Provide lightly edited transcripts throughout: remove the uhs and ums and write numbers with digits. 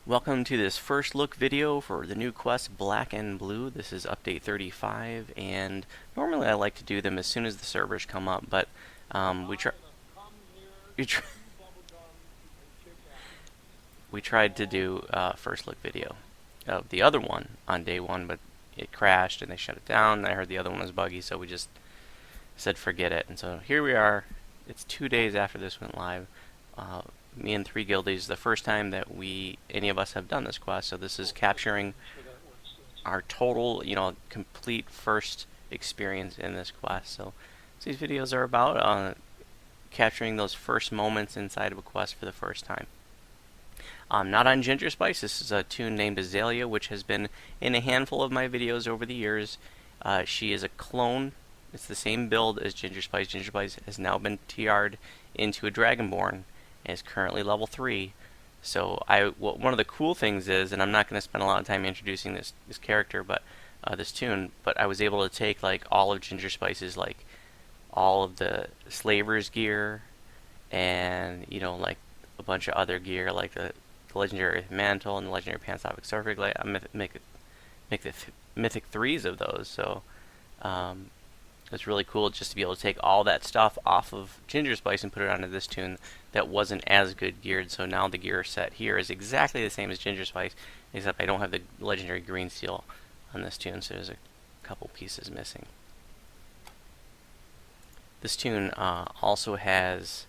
Welcome to this first look video for the new quest Black and Blue. This is update 35, and normally I like to do them as soon as the servers come up, but we try we, tr we tried to do a first look video of the other one on day one, but it crashed and they shut it down. I heard the other one was buggy, so we just said forget it. And so here we are. It's 2 days after this went live. Me and 3 guildies, the first time that any of us have done this quest. So this is capturing our total, complete first experience in this quest. So these videos are about capturing those first moments inside of a quest for the first time. Not on Gingerspyce. This is a toon named Azzalia, which has been in a handful of my videos over the years. She is a clone. It's the same build as Gingerspyce. Gingerspyce has now been TR'd into a Dragonborn and is currently level 3. So one of the cool things is, and I'm not going to spend a lot of time introducing this character, but this toon, but I was able to take like all of Gingerspyce's, like all of the slaver's gear, and like a bunch of other gear, like the legendary mantle and the legendary pantopic sword. Like I make the mythic 3s of those. So it's really cool just to be able to take all that stuff off of Gingerspyce and put it onto this toon that wasn't as good geared. So now the gear set here is exactly the same as Gingerspyce, except I don't have the legendary green seal on this toon, so there's a couple pieces missing. This toon also has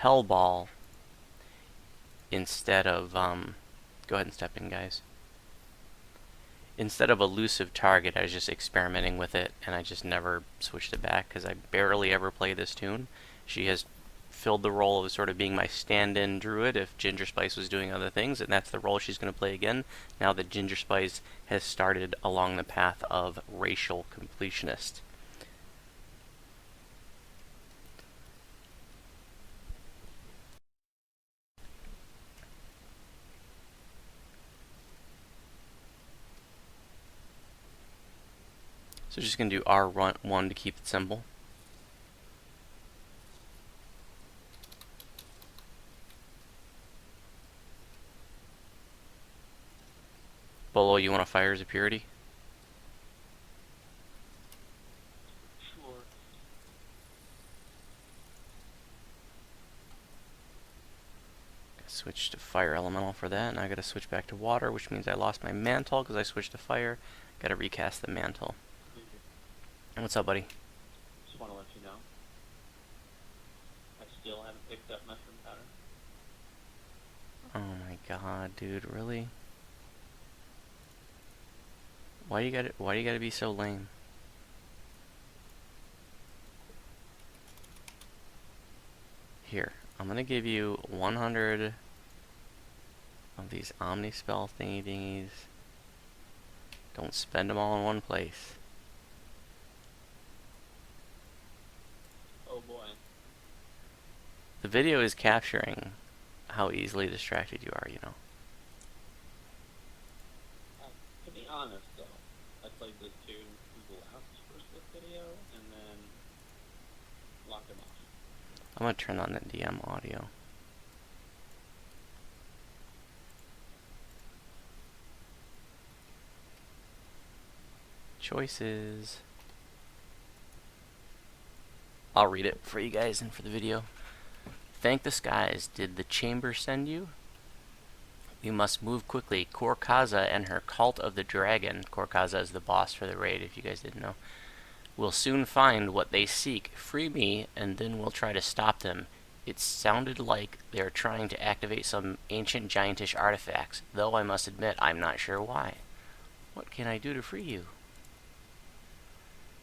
Hellball instead of go ahead and step in, guys. Instead of Elusive Target, I was just experimenting with it, and I just never switched it back because I barely ever play this toon. She has filled the role of sort of being my stand-in druid if Gingerspyce was doing other things, and that's the role she's going to play again now that Gingerspyce has started along the path of racial completionist. So just going to do R1 to keep it simple. Bolo, you want to fire as a purity? Sure. Switch to fire elemental for that, and I gotta switch back to water, which means I lost my mantle because I switched to fire. Gotta recast the mantle. What's up, buddy? Just want to let you know, I still haven't picked up mushroom powder. Oh my god, dude, really? Why you gotta be so lame? Here, I'm gonna give you 100 of these Omni spell thingy dingies. Don't spend them all in one place. Oh boy. The video is capturing how easily distracted you are, To be honest though, I played this tune in the last first look video and then locked him off. I'm gonna turn on that DM audio. Choices. I'll read it for you guys and for the video. Thank the skies. Did the chamber send you? We must move quickly. Korkaza and her cult of the dragon, Korkaza is the boss for the raid if you guys didn't know, will soon find what they seek. Free me and then we'll try to stop them. It sounded like they're trying to activate some ancient giantish artifacts, though I must admit I'm not sure why. What can I do to free you?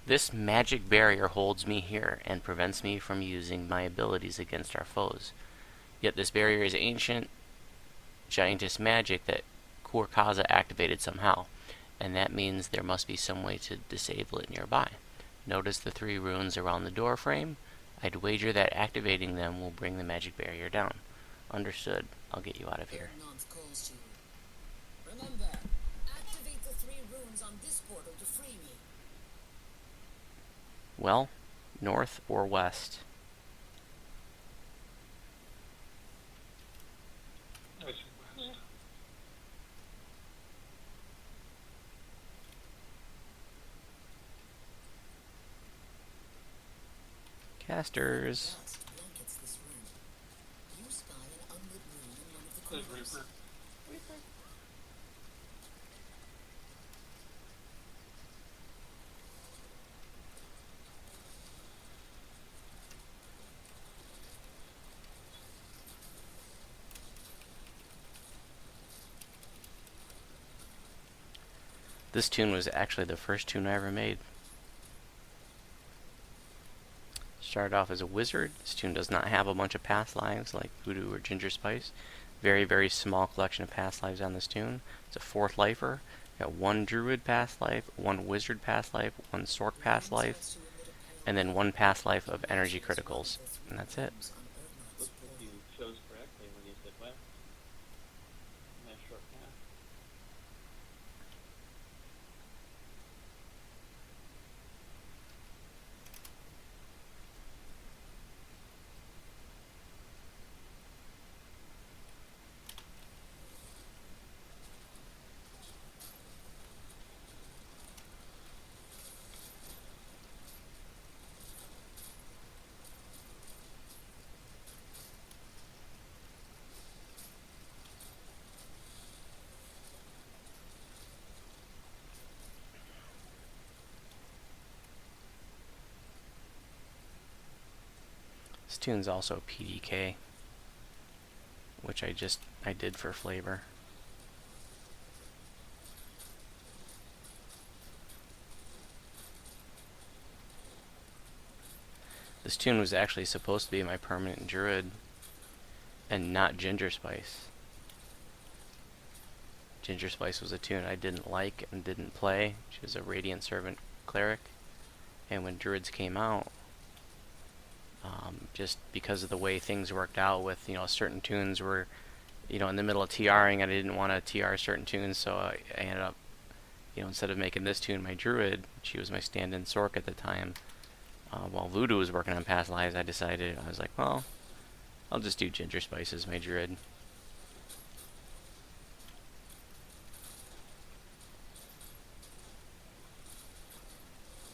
This magic barrier holds me here and prevents me from using my abilities against our foes. Yet this barrier is ancient giantess magic that Korkaza activated somehow, and that means there must be some way to disable it nearby. Notice the 3 runes around the door frame? I'd wager that activating them will bring the magic barrier down. Understood. I'll get you out of here. Remember, activate the 3 runes on this portal to free me. Well, north or west? Casters. Dust blankets this room. You spy an unlit room in one of the There's corners. Reaper. Reaper. This toon was actually the first toon I ever made. Started off as a wizard. This toon does not have a bunch of past lives like Voodoo or Gingerspyce. Very, very small collection of past lives on this toon. It's a 4th lifer. Got 1 druid past life, 1 wizard past life, 1 sorc past life, and then 1 past life of energy criticals. And that's it. Looks like you chose correctly when you said west. Nice short path. This toon's also PDK, which I did for flavor. This toon was actually supposed to be my permanent druid and not Gingerspyce. Gingerspyce was a toon I didn't like and didn't play. She was a Radiant Servant cleric. And when druids came out, just because of the way things worked out with, certain toons were, in the middle of TRing, I didn't want to TR certain toons, so I ended up, instead of making this toon my druid, she was my stand-in sorc at the time. While Voodoo was working on past lives, I was like, well, I'll just do Gingerspyce as my druid.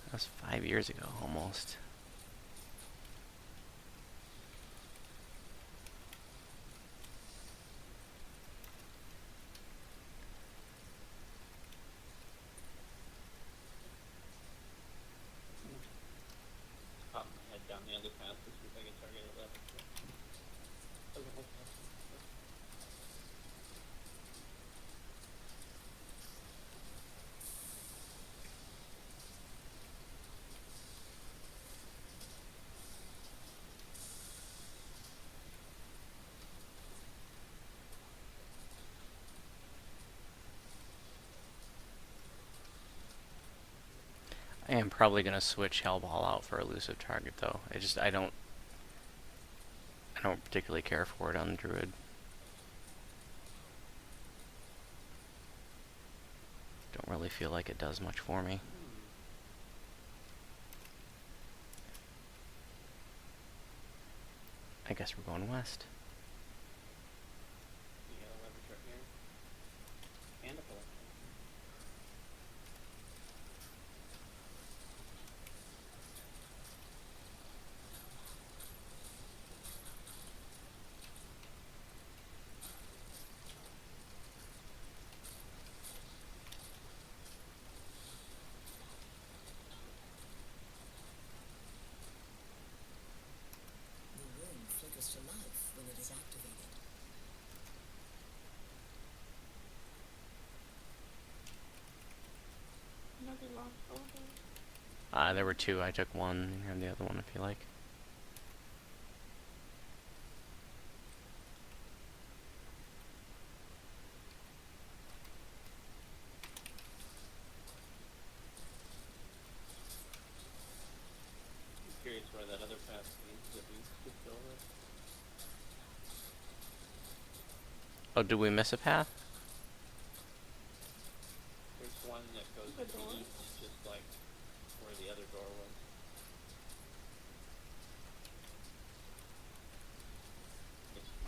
That was 5 years ago, almost. Pop my head down the other path to see if I can target it left. Doesn't look like it. I am probably going to switch Hellball out for Elusive Target, though. I don't particularly care for it on Druid. Don't really feel like it does much for me. I guess we're going west. You got a leverage right here. And a pull. The room flickers to life when it is activated. Nothing lost over. There were 2. I took 1. You can have the other one if you like. I'm curious where that other path leads that we skipped over. Oh, did we miss a path? There's one that goes to the east, just like where the other door was.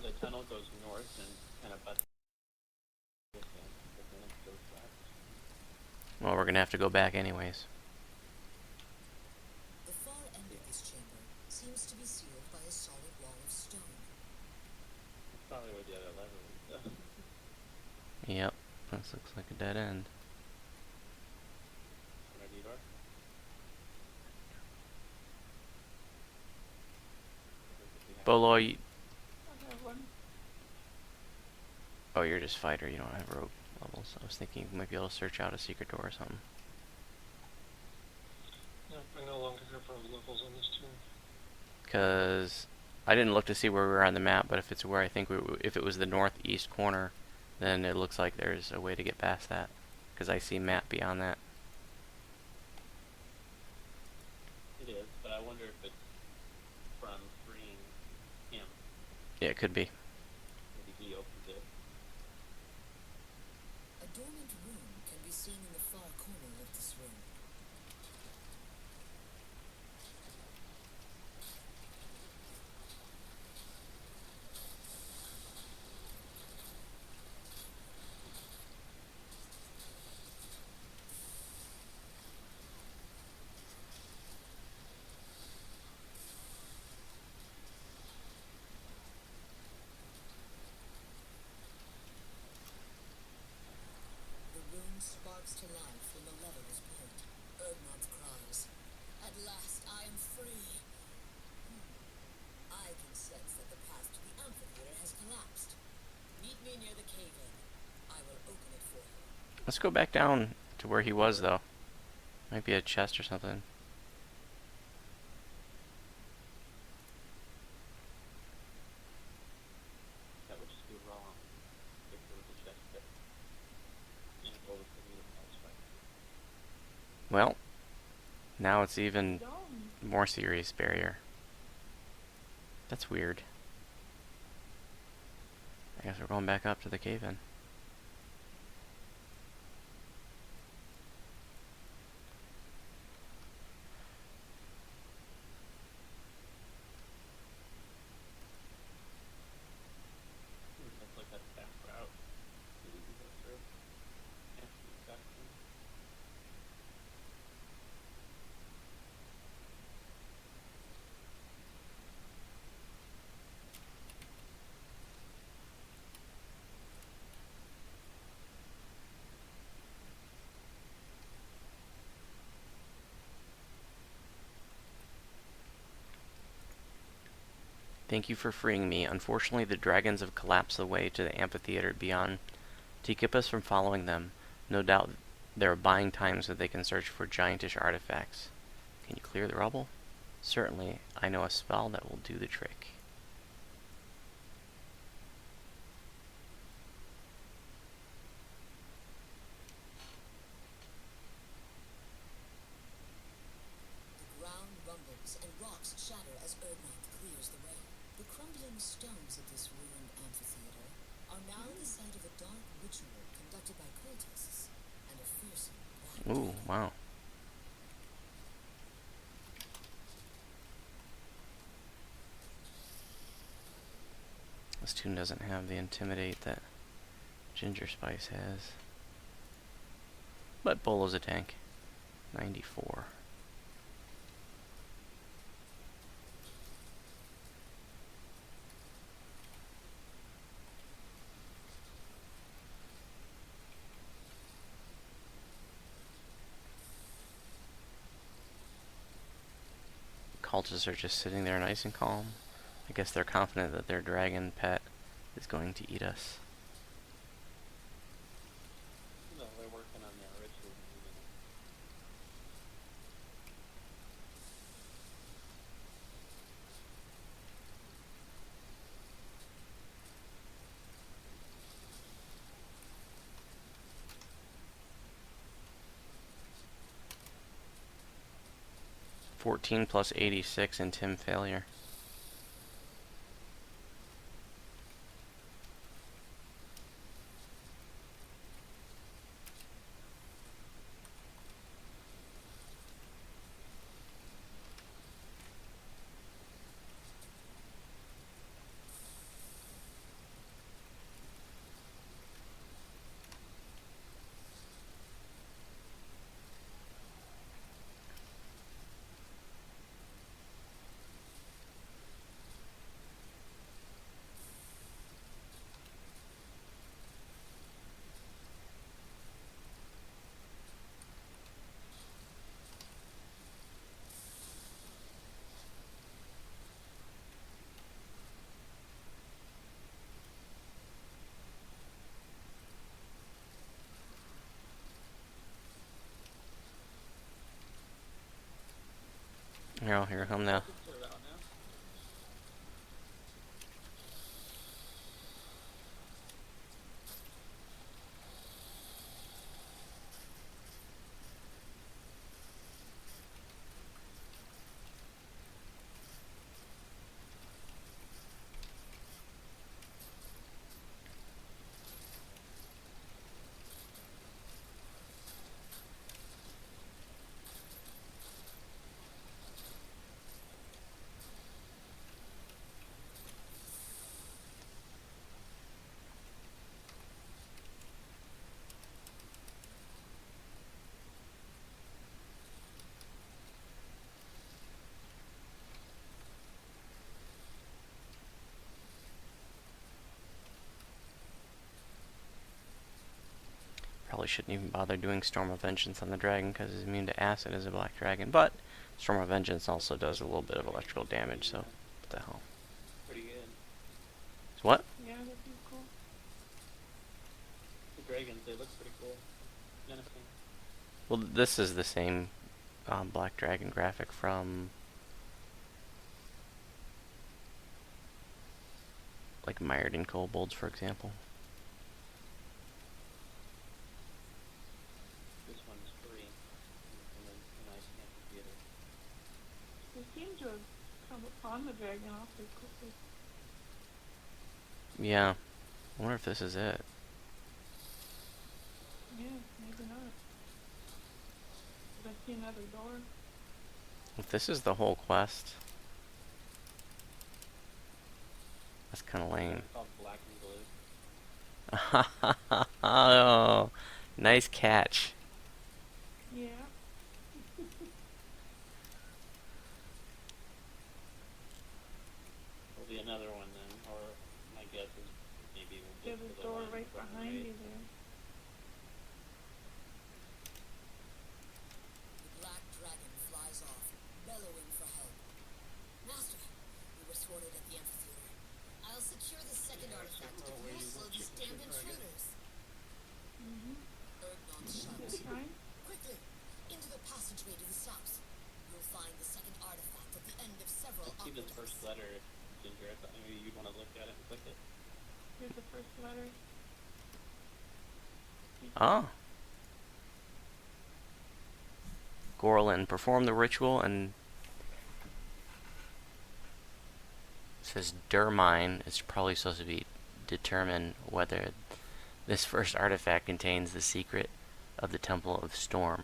The tunnel goes north and kind of butts this in, but then it goes west. Well, we're going to have to go back anyways. The far end of this chamber seems seems to be sealed by a solid wall of stone. That's probably where the other lever is, though. Yep, this looks like a dead end. Ready, Igor? Bolo, I have one. oh, you're just fighter, you don't have rogue levels. I was thinking you might be able to search out a secret door or something. No, I no longer have rogue levels on this toon. Because I didn't look to see where we were on the map, but if it's where I think if it was the northeast corner, then it looks like there's a way to get past that. Because I see map beyond that. It is, but I wonder if it's from freeing him. Yeah, it could be. Maybe he opens it. A dormant room can be seen in the far corner of this room. The room sparks to life when the lever is pulled. Erdmonth cries, "At last I am free!" I can sense that the path to the amphitheater has collapsed. Meet me near the cave-in. I will open it for you. Let's go back down to where he was, though. Might be a chest or something. That would just be wrong if there was a chest there. And what was the need of boss fight? Well, now it's even more serious barrier. That's weird. I guess we're going back up to the cave-in. That's like that fast route that you can go through. After you got them. Thank you for freeing me. Unfortunately, the dragons have collapsed the way to the amphitheater beyond to keep us from following them. No doubt they are buying time so they can search for giantish artifacts. Can you clear the rubble? Certainly, I know a spell that will do the trick. The ground rumbles and rocks shatter as Erdmonth clears the way. The crumbling stones of this ruined amphitheater are now the site of a dark ritual conducted by cultists and a fearsome black Ooh, dragon. wow. This toon doesn't have the intimidate that Gingerspyce has. But Bolo's a tank. 94. Cultists are just sitting there nice and calm. I guess they're confident that their dragon pet is going to eat us. No, they're working on their ritual. +14 +86 in Tim failure. here I come now. Clear out now. Probably shouldn't even bother doing Storm of Vengeance on the dragon because he's immune to acid as a black dragon, but Storm of Vengeance also does a little bit of electrical damage, so what the hell. Pretty good. So what? Yeah, that'd be cool. The dragons, they look pretty cool. Menacing. Well, this is the same black dragon graphic from like Mired in Kobolds, for example. This one's free. In a nice amphitheater. They seem to have come upon the dragon awfully quickly. Yeah. I wonder if this is it. Yeah, maybe not. But I see another door. If this is the whole quest, that's kind of lame. It's called black and blue. Oh, nice catch. Yeah. There'll be another one then, or my guess is maybe we'll There's get a to the door one right from the behind right. you there. The black dragon flies off, bellowing for help. Master, we were thwarted at the amphitheater. I'll secure the second artifact if where you you slow want these chicken damned dragon. intruders. Mm-hmm. Erdnot shouts. That's fine. Quickly, into the passageway to the south. You'll find the second artifact at the end of several Let's see this first aqueducts. letter, Ginger. I thought maybe you'd want to look at it and click it. Here's the first letter. Oh. Gorlin, perform the ritual and it says Dermine. It's probably supposed to be determine whether this first artifact contains the secret of the Temple of Storm.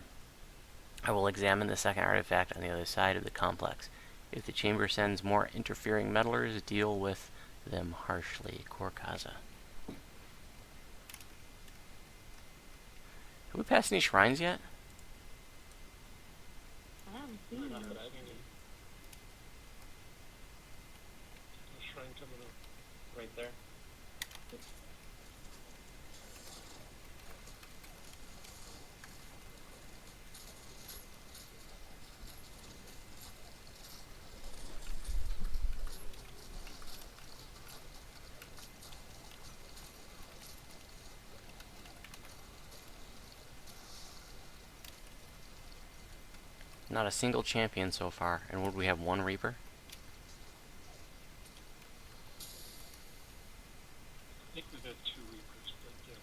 I will examine the second artifact on the other side of the complex. If the chamber sends more interfering meddlers, deal with them harshly. Korkaza. Have we passed any shrines yet? I haven't seen Not them. that I've seen. The shrine coming up. Right there. Not a single champion so far. And would we have one Reaper? I think we've had 2 Reapers, but yeah.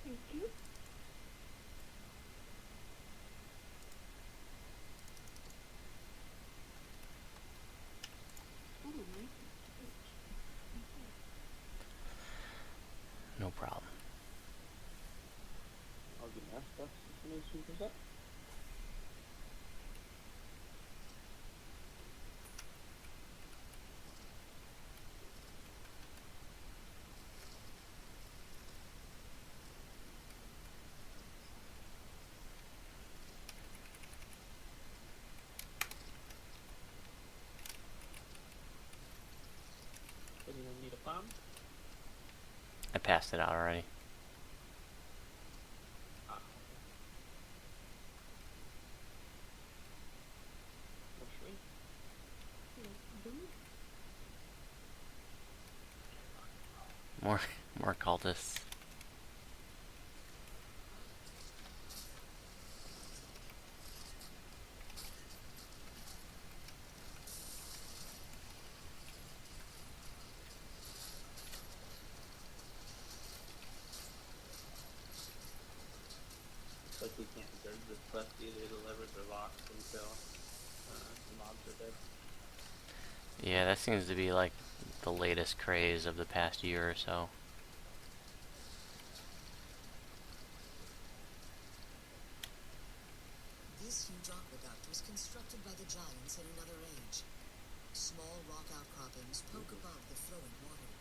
Thank you. Ooh, nice. No problem. I'll get that stuff as soon as she comes up. Anyone need a bomb? I passed it out already. More cultists. It's like we can't judge this quest either. Deliver the rocks until the mobs are dead. Yeah, that seems to be like the latest craze of the past year or so. This huge aqueduct was constructed by the giants in another age. Small rock outcroppings poke above the flowing water.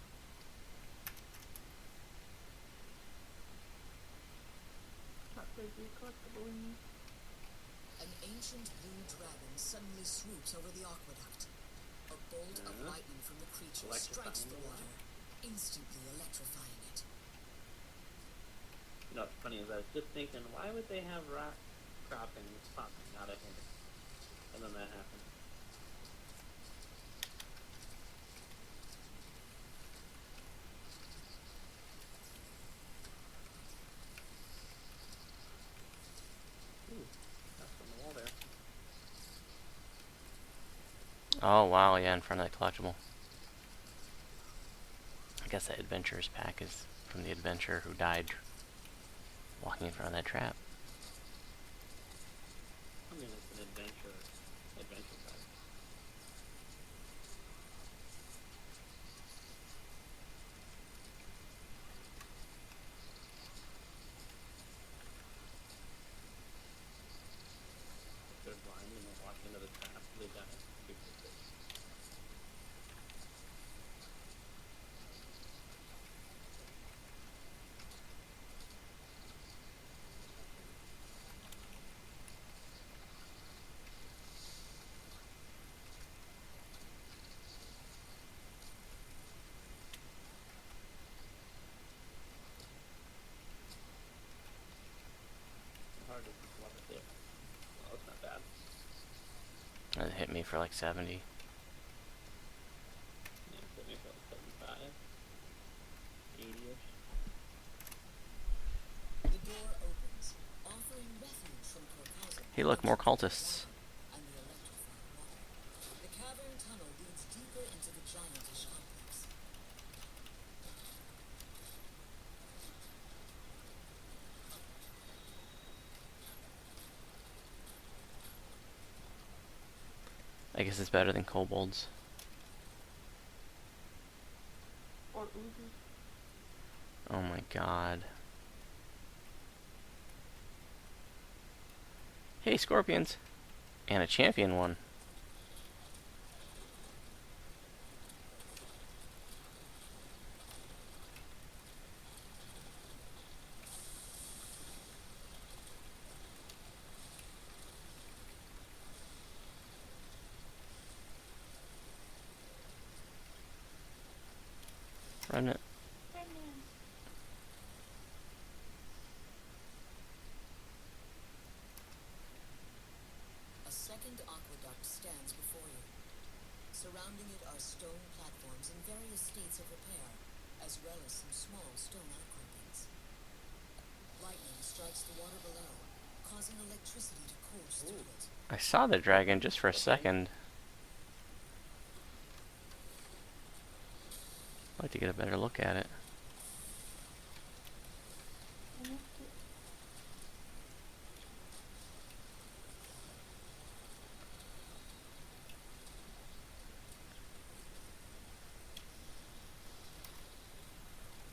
Not there be a collectible in here. An ancient blue dragon suddenly swoops over the aqueduct. A bolt of lightning from the creature strikes the water, instantly electrifying it. You know what's funny is I was just thinking, why would they have rock croppings popping out of here? And then that happened. Ooh, that's on the wall there. Oh wow, yeah, in front of that collectible. I guess that adventurers pack is from the adventurer who died walking in front of that trap. I mean, it's an adventure guide. If they're blind and they walk into the trap, they die. Super quick. How hard is this water dip? Well, it's not bad. That hit me for like 70. Yeah, it took me for like 75, 80-ish. The door opens, offering refuge from Corcosm. Hey look, more cultists. And the electrified water. The cavern tunnel leads deeper into the giantish complex. I guess it's better than kobolds. Or oozes. Oh my god. Hey, scorpions! And a champion one. Remnant. Batman. A second aqueduct stands before you. Surrounding it are stone platforms in various states of repair, as well as some small stone outcroppings. Lightning strikes the water below, causing electricity to course through it. I saw the dragon just for a second. I'd like to get a better look at it. I missed it.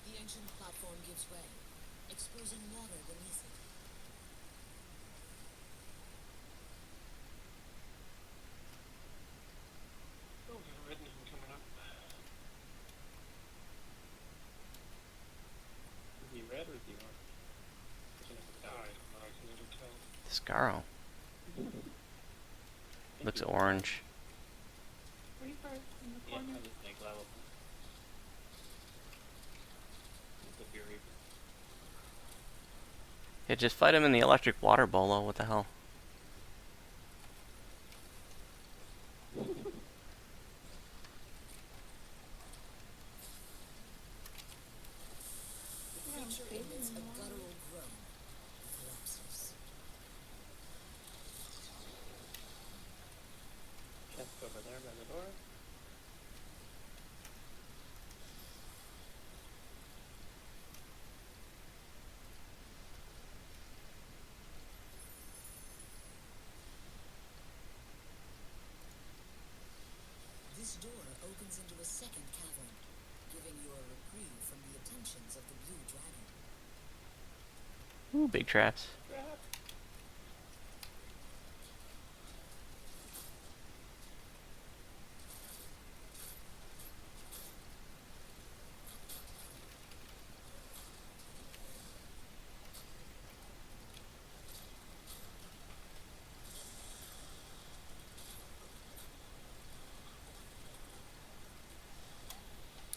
The ancient platform gives way, exposing water beneath it. Oh, there's a reddening coming up. Is he red or is he orange? I can never tell. I don't know, I can never tell. Scarrow. Looks orange. Reaper in the Yeah, corner. I just think level. It could be a Reaper. Yeah, just fight him in the electric water bolo. What the hell? creations of the blue dragon. Ooh, big traps. Crap.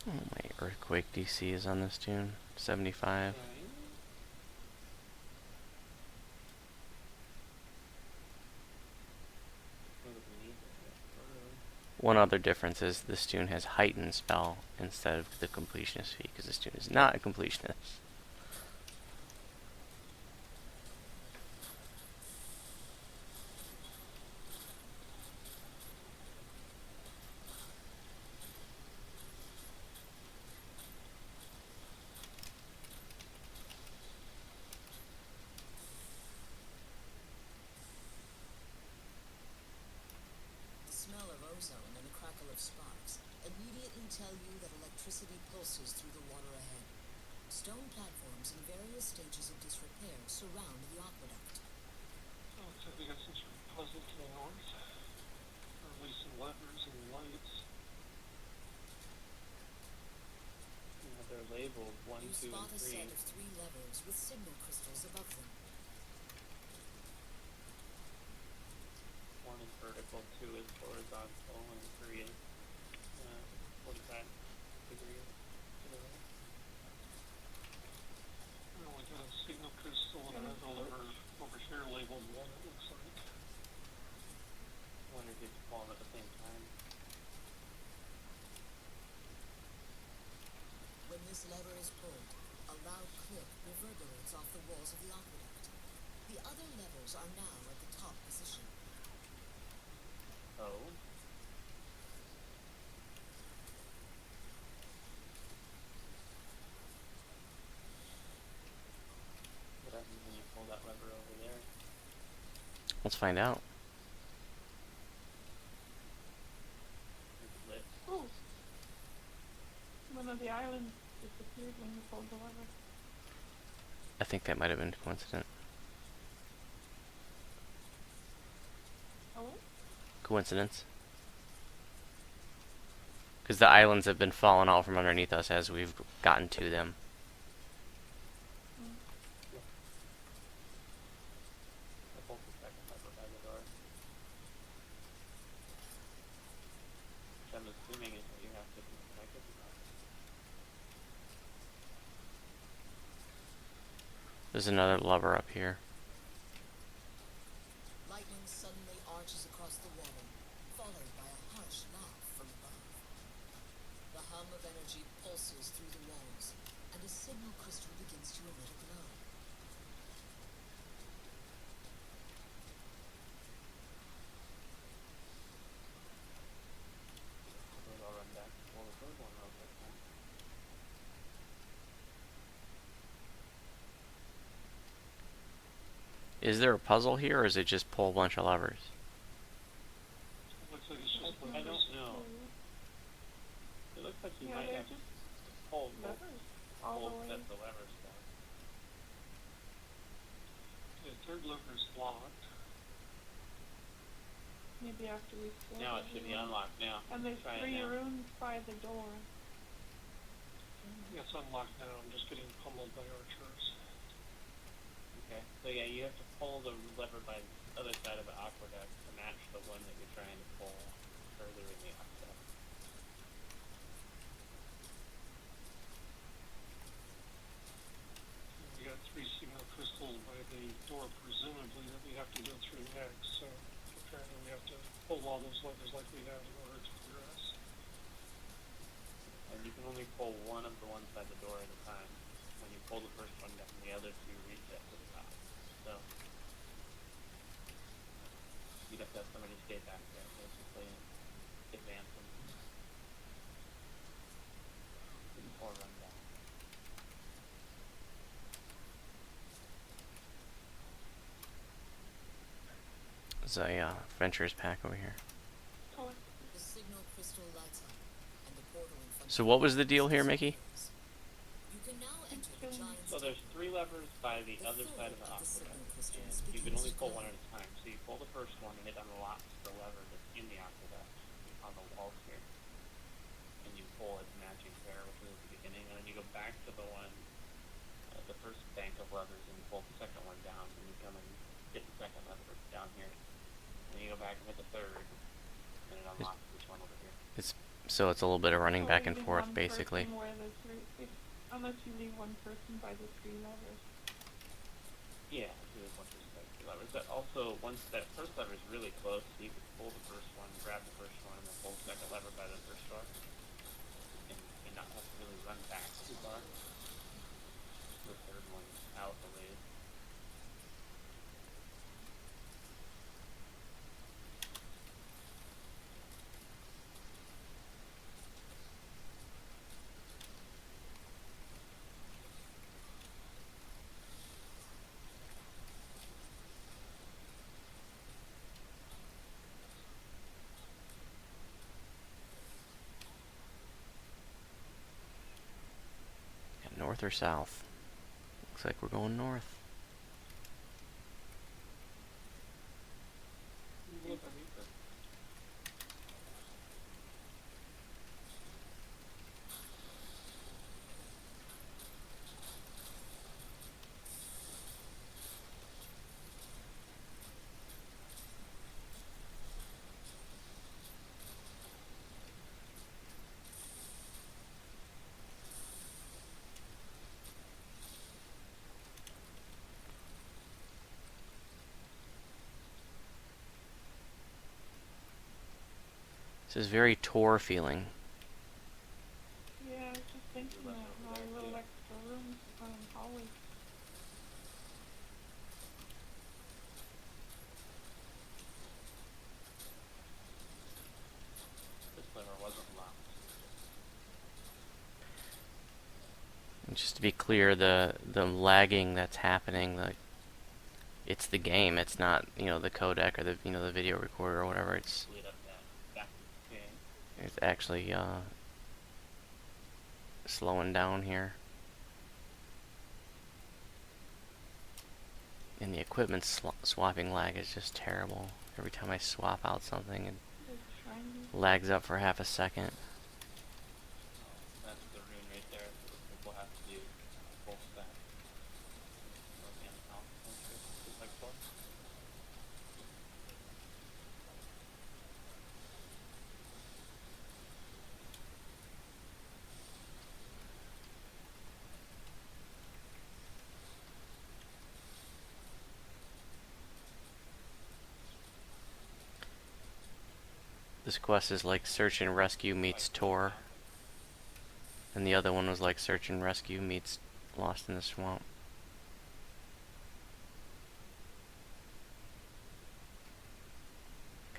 Oh, my earthquake DC is on this tune. 75. Right. What do we need there? One other difference is this tune has heighten spell instead of the completionist feat, because this tune is not a completionist. The smell of ozone and the crackle of sparks immediately tell you that electricity pulses through the water ahead. Stone platforms in various stages of disrepair surround the aqueduct. Oh, looks like we got some sort of puzzle to the north. Or at least some levers and lights. Yeah, they're labeled 1, You 2, spot and a 3. set of 3 levers with signal crystals above them. 1 is vertical, 2 is horizontal, and 3 is 45 degrees to the right. Oh, we got a signal crystal and another lever over here labeled 1, it looks like. I wonder if you have to pull them at the same time. When this lever is pulled, a loud click reverberates off the walls of the aqueduct. The other levers are now at the top position. Oh. What happens when you pull that lever over there? Let's find out. Is it lit? Oh. One of the islands disappeared when you pulled the lever. I think that might have been coincident. Oh? Coincidence. Because the islands have been falling out from underneath us as we've gotten to them. Mm. I pulled the second lever by the door. Which I'm assuming is what you have to do. I could be wrong. There's another lever up here. Lightning suddenly arches across the water, followed by a harsh laugh from above. The hum of energy pulses through the walls, and a signal crystal begins to emit a glow. Suppose I'll run back and pull the third one real quick then. Is there a puzzle here, or is it just pull a bunch of levers? It looks like it's just think I levers. don't know. It looks like you Yeah, might they're have just pulled both levers all the way. sets of levers down. The third lever is locked. Maybe after we pull Now it should be unlocked now. And there's Try it 3 now. rooms by the door. Yeah, it's unlocked now. I'm just getting pummeled by archers. Okay. So yeah, you have to pull the lever by the other side of the aqueduct to match the one that you're trying to pull further in the aqueduct. We got 3 signal crystals by the door, presumably, that we have to go through next. So apparently we have to pull all those levers like we have in order to progress. And you can only pull one of the ones by the door at a time. When you pull the first one down, the other 2 reset to the top. So you'd have to have somebody stay back there basically and advance them. Or run down. There's a Ventures pack over here. Oh, The signal crystal lights up, and the portal in front So of what you was the deal here, disappears. Mickey? You can now levers by the other side of the aqueduct, and you can only pull one at a time. So you pull the first one, and it unlocks the lever that's in the aqueduct on the walls here, and you pull its matching pair, which is at the beginning, and then you go back to the one, the first bank of levers, and you pull the second one down, and you come and hit the second lever down here, and you go back and hit the third, and it unlocks this one over here. So it's a little bit of running So back and leaving forth, one basically. person where the unless you leave one person by the 3 levers. Yeah, there's one first levers. But also, once that first lever is really close, you can pull the first one, grab the first one, and then pull the second lever by the first one, and not have to really run back too far. The third one out the way. North or south? Looks like we're going north. This is very Tor feeling. Yeah, I was just thinking that my little extra rooms hallways. This lever wasn't locked. And just to be clear, the lagging that's happening, it's the game. It's not, the codec or the video recorder or whatever. It's Lead up that back to the game. it's actually slowing down here. And the equipment swapping lag is just terrible. Every time I swap out something, it lags up for half a second. That's the rune right there. So we'll have to do full stack. Just like before. This quest is like Search and Rescue meets Tor. And the other one was like Search and Rescue meets Lost in the Swamp.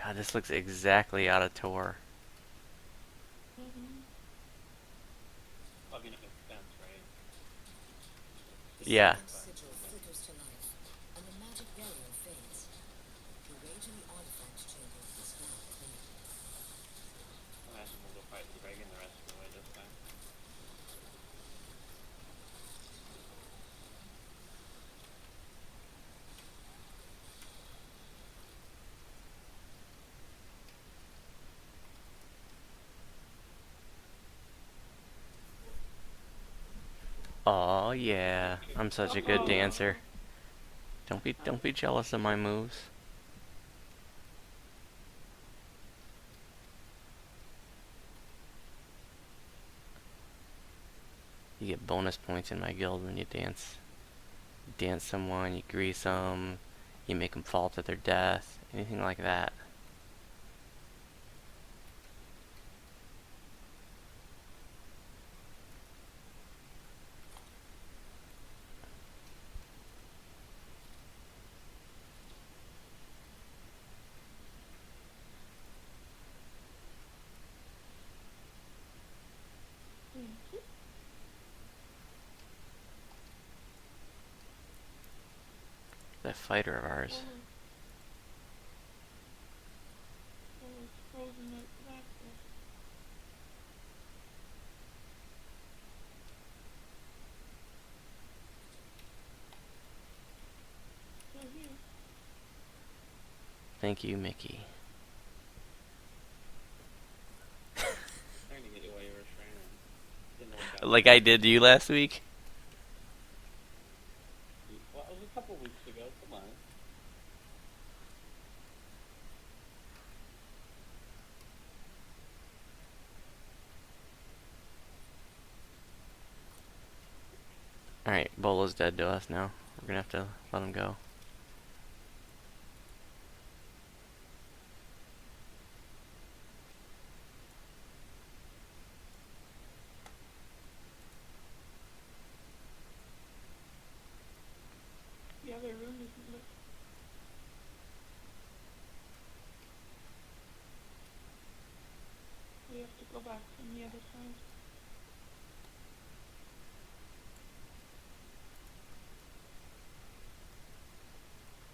God, this looks exactly out of Tor. I mean, it makes sense, right? Yeah. Sigil flickers to life, and the magic barrier fades. The way to the artifact chamber is now clear. Imagine we'll go fight the dragon the rest of the way this time. Oh yeah, I'm such a good dancer. Don't be jealous of my moves. You get bonus points in my guild when you dance. You dance someone, you grease them, you make them fall to their death, anything like that. That fighter of ours. Frozen it back there. Thank you, Mickey. Trying to get you while you were training. Didn't work out. Like I did to you last week. Well, it was a couple weeks ago. Come on. Alright, Bolo's dead to us now. We're gonna have to let him go. The other room isn't lit. We have to go back from the other side.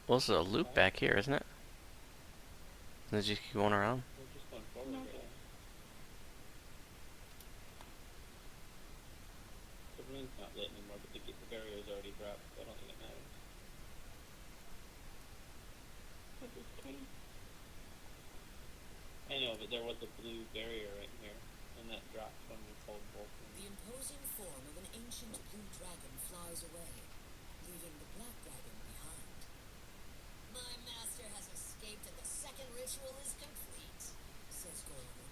Well, this is a loop back here, isn't it? Does it just keep going around? We're just going forward. No. Really. The room's not lit anymore, but the barrier's already dropped, so I don't think it matters. But this cave. I know, but there was a blue barrier right here, and that dropped when we pulled both of The them. imposing form of an ancient blue dragon flies away, leaving the black dragon behind. My master has escaped and the second ritual is complete, says Golden.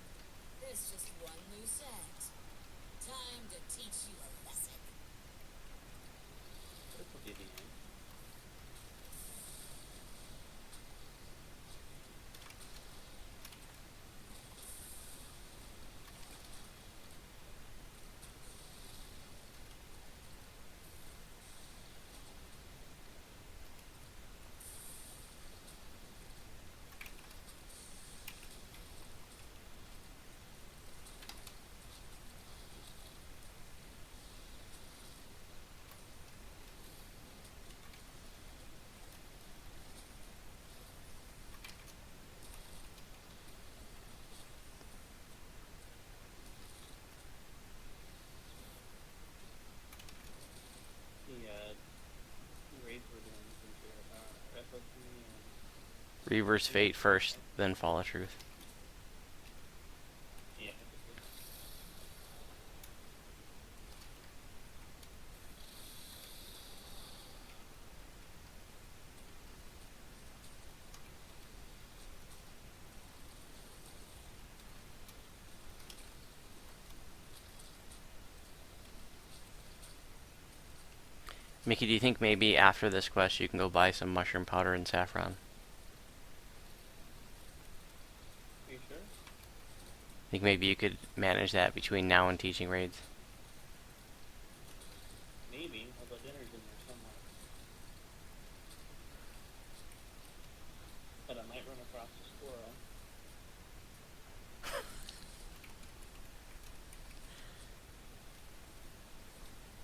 There's just one loose end. Time to teach you a lesson. This will be the end. The raids we're doing since we're FOC and Reverse Fate first, then Fall of Truth. yeah. Mickey, do you think maybe after this quest you can go buy some mushroom powder and saffron? Are you sure? Think maybe you could manage that between now and teaching raids? Maybe, although dinner's in there somewhere. But I might run across a squirrel.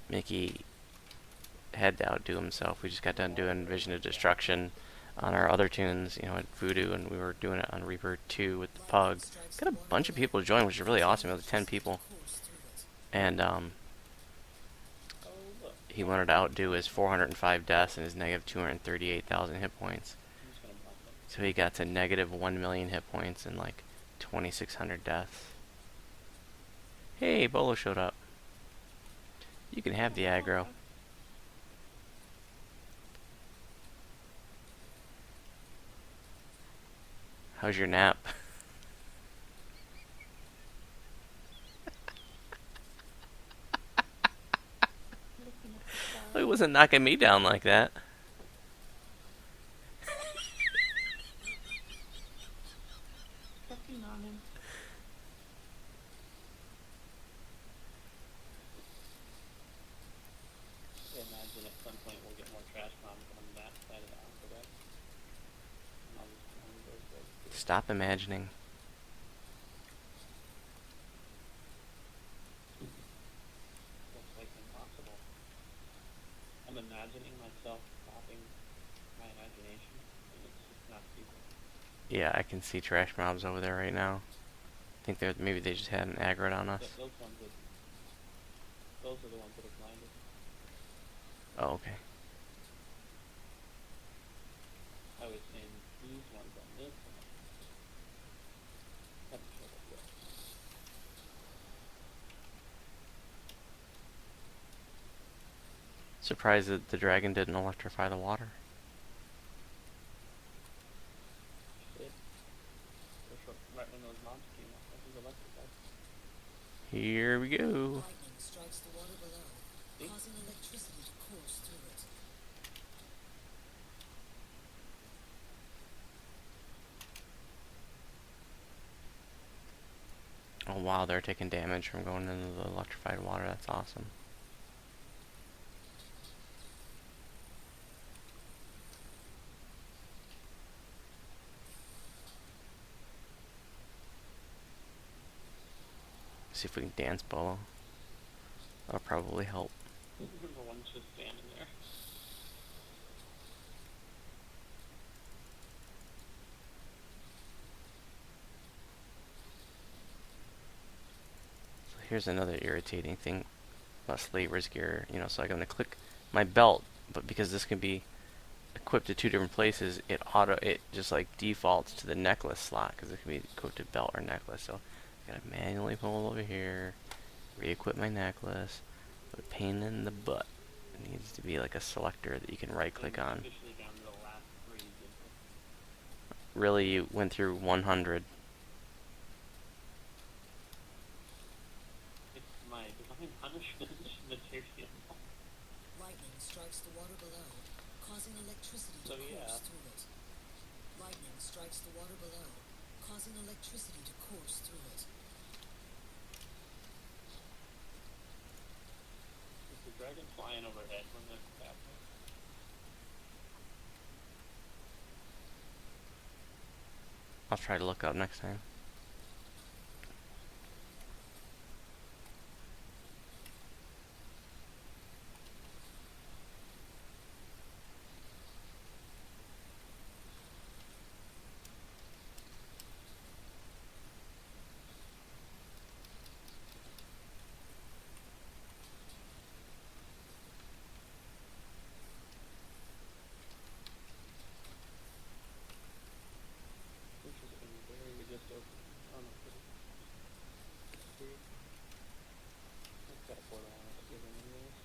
Mickey had to outdo himself. We just got done doing Vision of Destruction on our other tunes, you know, at Voodoo, and we were doing it on Reaper 2 with the Pug. Got a bunch of people to join, which is really awesome. It was 10 people. And, Oh, look. he wanted to outdo his 405 deaths and his negative 238,000 hit points. I'm just gonna bump it. So he got to negative 1 million hit points and like 2,600 deaths. Hey, Bolo showed up. You can have the aggro. How's your nap? Looking at the Well, star. he wasn't knocking me down like that. Checking on him. I imagine at some point we'll get more trash bombs on that side of the alphabet. And I'll just come on those ways too. Stop imagining. Looks like impossible. I'm imagining myself stopping my imagination, and it's just not feasible. Yeah, I can see trash mobs over there right now. I think they're maybe they just had an aggro on us. Those ones that, those are the ones that are blinded. Oh, okay. I was saying these ones on this Surprised that the dragon didn't electrify the water. Shit. Right when those mobs came up, I was electrified. Here we go. Lightning strikes the water below, causing electricity to course through it. Oh wow, they're taking damage from going into the electrified water. That's awesome. See if we can dance Bolo. That'll probably help. The one's just standing there. So here's another irritating thing about Slaver's gear. You know, so I'm gonna click my belt, but because this can be equipped to 2 different places, it just like defaults to the necklace slot because it can be equipped to belt or necklace. So I gotta manually pull over here, re-equip my necklace. But a pain in the butt. It needs to be like a selector that you can right click on. Officially down to the last 3. Really, you went through 100. It's my divine punishment material. Lightning strikes the water below, causing electricity to So, course yeah. through it. Lightning strikes the water below, causing electricity to course through it. Is the dragon flying overhead when this happens? I'll try to look up next time. Interesting. Where we just opened. Oh no, pretty. Weird. It's got a portal on it, but given anyways.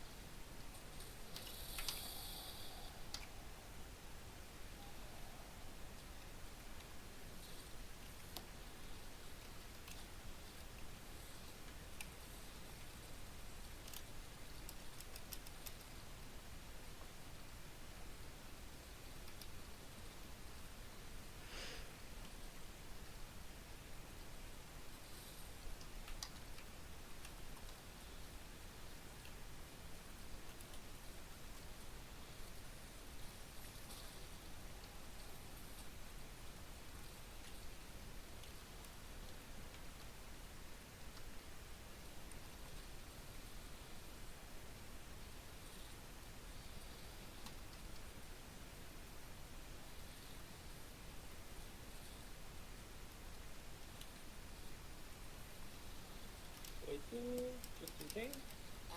Just in case.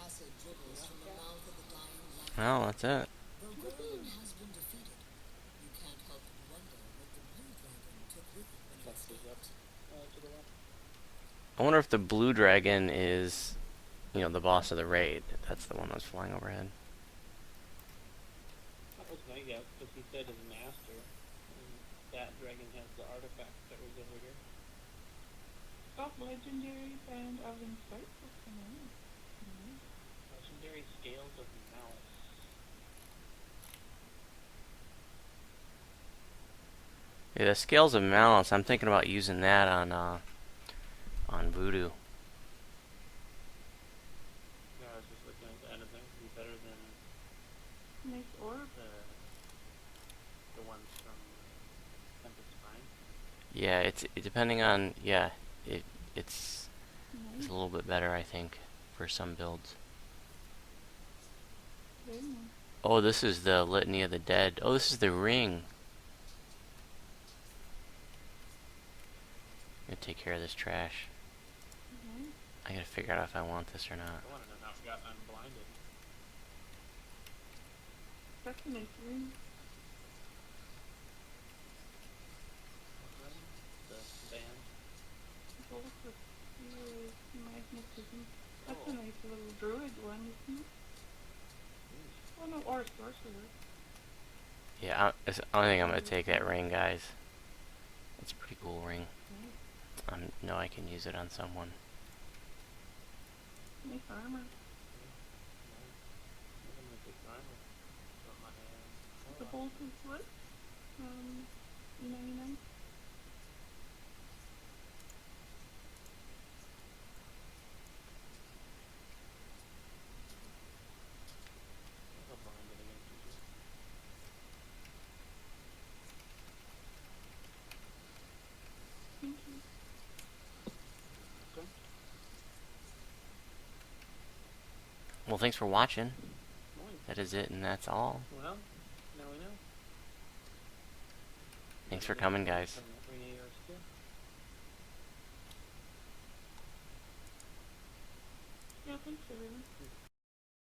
Acid dribbles from the mouth of the dying light. Well, that's it. Though Gurlin has been defeated, you can't help but wonder what the blue dragon took with it when it Next is up. escaped. To the left. I wonder if the blue dragon is, you know, the boss of the raid. That's the one that's flying overhead. That was my guess, because he said his master. And that dragon has the artifact that was over here. Top legendary band of insight. Legendary scales of malice. Yeah, the scales of malice. I'm thinking about using that on voodoo. Yeah, I was just looking at that. I think it'd be better than Nice orb. the ones from Tempest Spine. Yeah, it's depending on it's Nice. a little bit better, I think, for some builds. Very nice. Oh, this is the Litany of the Dead. Oh, this is the ring. I'm gonna take care of this trash. Mhm. I gotta figure out if I want this or not. I want to know how it got unblinded. That's a nice ring. The band. Gold with magnetism. That's Oh. a nice little druid one, isn't it? Ooh. Yeah, I think I'm gonna take that ring, guys. It's a pretty cool ring. I know I can use it on someone. Nice armor. I'm gonna take armor from my The bolt is what? E99? I'll bind it against you. Thank you. Okay. Well, thanks for watching. Morning. That is it, and that's all. Well, now we know. Thanks for coming, guys. We need our skill. Yeah, thanks everyone.